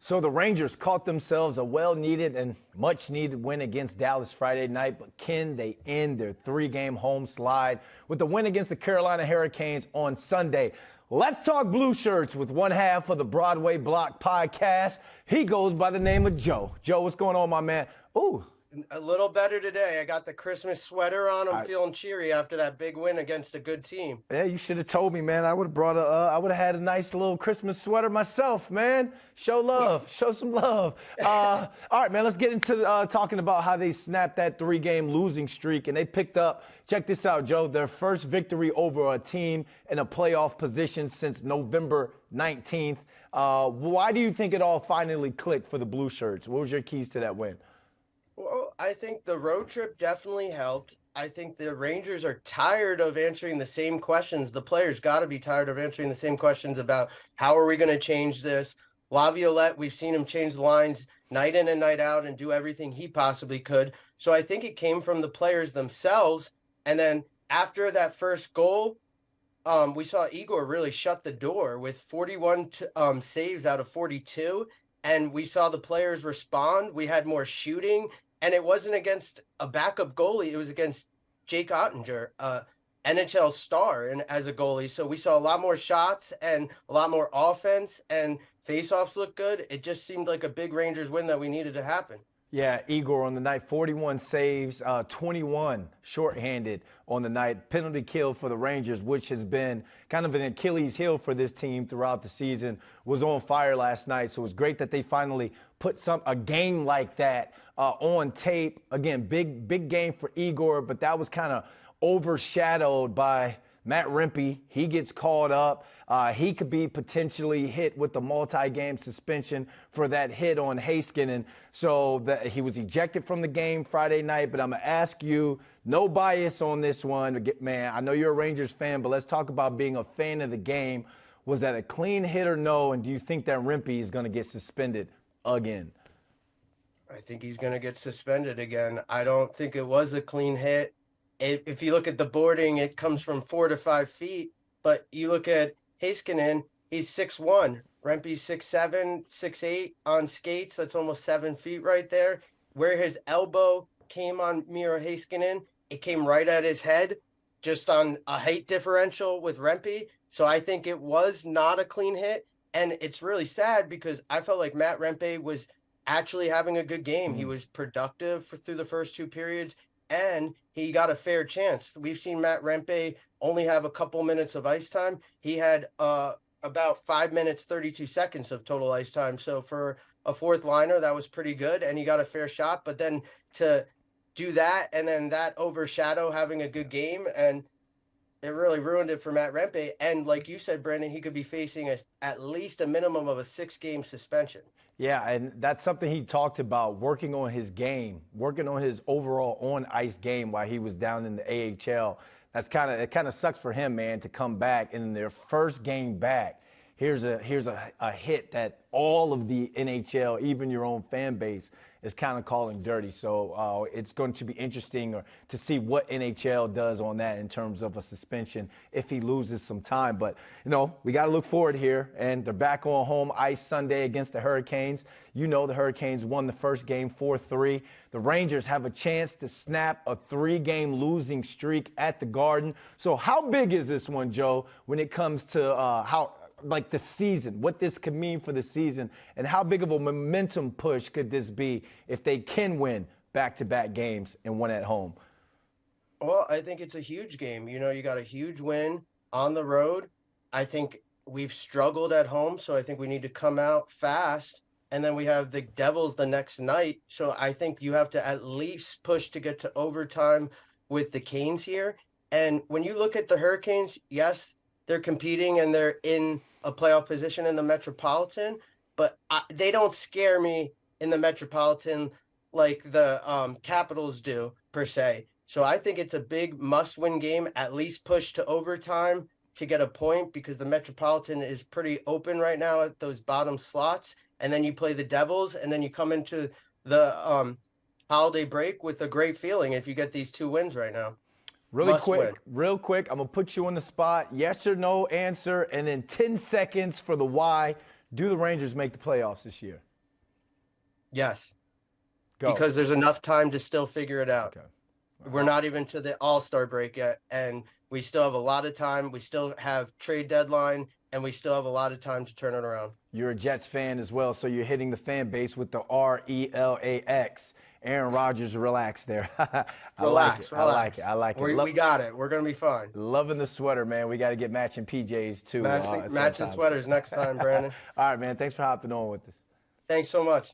So the Rangers caught themselves a well-needed and much-needed win against Dallas Friday night, but can they end their three-game home slide with the win against the Carolina Hurricanes on Sunday? Let's talk Blue Shirts with one half of the Broadway Block podcast. He goes by the name of Joe. Joe, what's going on, my man? Ooh. A little better today. I got the Christmas sweater on. I'm feeling cheery after that big win against a good team. Yeah, you should have told me, man. I would have I would have had a nice little Christmas sweater myself, man. Show love, show some love. All right, man. Let's get into talking about how they snapped that three-game losing streak, and they picked up. Check this out, Joe. Their first victory over a team in a playoff position since November 19th. Why do you think it all finally clicked for the Blue Shirts? What was your keys to that win? Well, I think the road trip definitely helped. I think the Rangers are tired of answering the same questions. The players got to be tired of answering the same questions about how are we going to change this. Laviolette, we've seen him change the lines night in and night out and do everything he possibly could. So I think it came from the players themselves. And then after that first goal, we saw Igor really shut the door with 41 saves out of 42. And we saw the players respond. We had more shooting. And it wasn't against a backup goalie. It was against Jake Ottinger, NHL star, and as a goalie. So we saw a lot more shots and a lot more offense, and faceoffs looked good. It just seemed like a big Rangers win that we needed to happen. Yeah, Igor on the night, 41 saves, 21 shorthanded on the night. Penalty kill for the Rangers, which has been kind of an Achilles heel for this team throughout the season, was on fire last night. So it was great that they finally put a game like that on tape. Again, big game for Igor, but that was kind of overshadowed by Matt Rempe. He gets called up. He could be potentially hit with a multi-game suspension for that hit on Heiskanen. So he was ejected from the game Friday night. But I'm going to ask you, no bias on this one. Man, I know you're a Rangers fan, but let's talk about being a fan of the game. Was that a clean hit or no? And do you think that Rempe is going to get suspended again? I think he's going to get suspended again. I don't think it was a clean hit. If you look at the boarding, it comes from 4 to 5 feet. But you look at Heiskanen, he's 6'1". Rempe's 6'7", 6'8" on skates. That's almost 7 feet right there. Where his elbow came on Miro Heiskanen, it came right at his head, just on a height differential with Rempe. So I think it was not a clean hit. And it's really sad because I felt like Matt Rempe was actually having a good game. He was productive through the first two periods, and he got a fair chance. We've seen Matt Rempe only have a couple minutes of ice time. He had about 5 minutes, 32 seconds of total ice time. So for a fourth liner, that was pretty good, and he got a fair shot. But then to do that and then that overshadow having a good game, and it really ruined it for Matt Rempe. And like you said, Brendan, he could be facing at least a minimum of a 6-game suspension. Yeah, and that's something he talked about, working on his game, working on his overall on-ice game while he was down in the AHL. It kind of sucks for him, man, to come back and in their first game back, here's a hit that all of the NHL, even your own fan base, is kind of calling dirty. So it's going to be interesting to see what NHL does on that in terms of a suspension if he loses some time. But, we got to look forward here. And they're back on home ice Sunday against the Hurricanes. The Hurricanes won the first game 4-3. The Rangers have a chance to snap a 3-game losing streak at the Garden. So how big is this one, Joe, when it comes to the season, what this could mean for the season, and how big of a momentum push could this be if they can win back-to-back games and one at home? Well, I think it's a huge game. You got a huge win on the road. I think we've struggled at home, so I think we need to come out fast. And then we have the Devils the next night. So I think you have to at least push to get to overtime with the Canes here. And when you look at the Hurricanes, yes, they're competing and they're in a playoff position in the Metropolitan, but they don't scare me in the Metropolitan like the Capitals do, per se. So I think it's a big must-win game, at least push to overtime to get a point, because the Metropolitan is pretty open right now at those bottom slots. And then you play the Devils, and then you come into the holiday break with a great feeling if you get these 2 wins right now. Real quick, I'm going to put you on the spot. Yes or no answer, and then 10 seconds for the why. Do the Rangers make the playoffs this year? Yes, Go. because there's enough time to still figure it out. Okay. We're not even to the All-Star break yet, and we still have a lot of time. We still have trade deadline, and we still have a lot of time to turn it around. You're a Jets fan as well, so you're hitting the fan base with the RELAX. Aaron Rodgers, relax there. Relax. I like it. We got it. We're gonna be fine. Loving the sweater, man. We got to get matching PJs too. Matching sometime. sweaters next time, Brandon. All right, man. Thanks for hopping on with us. Thanks so much.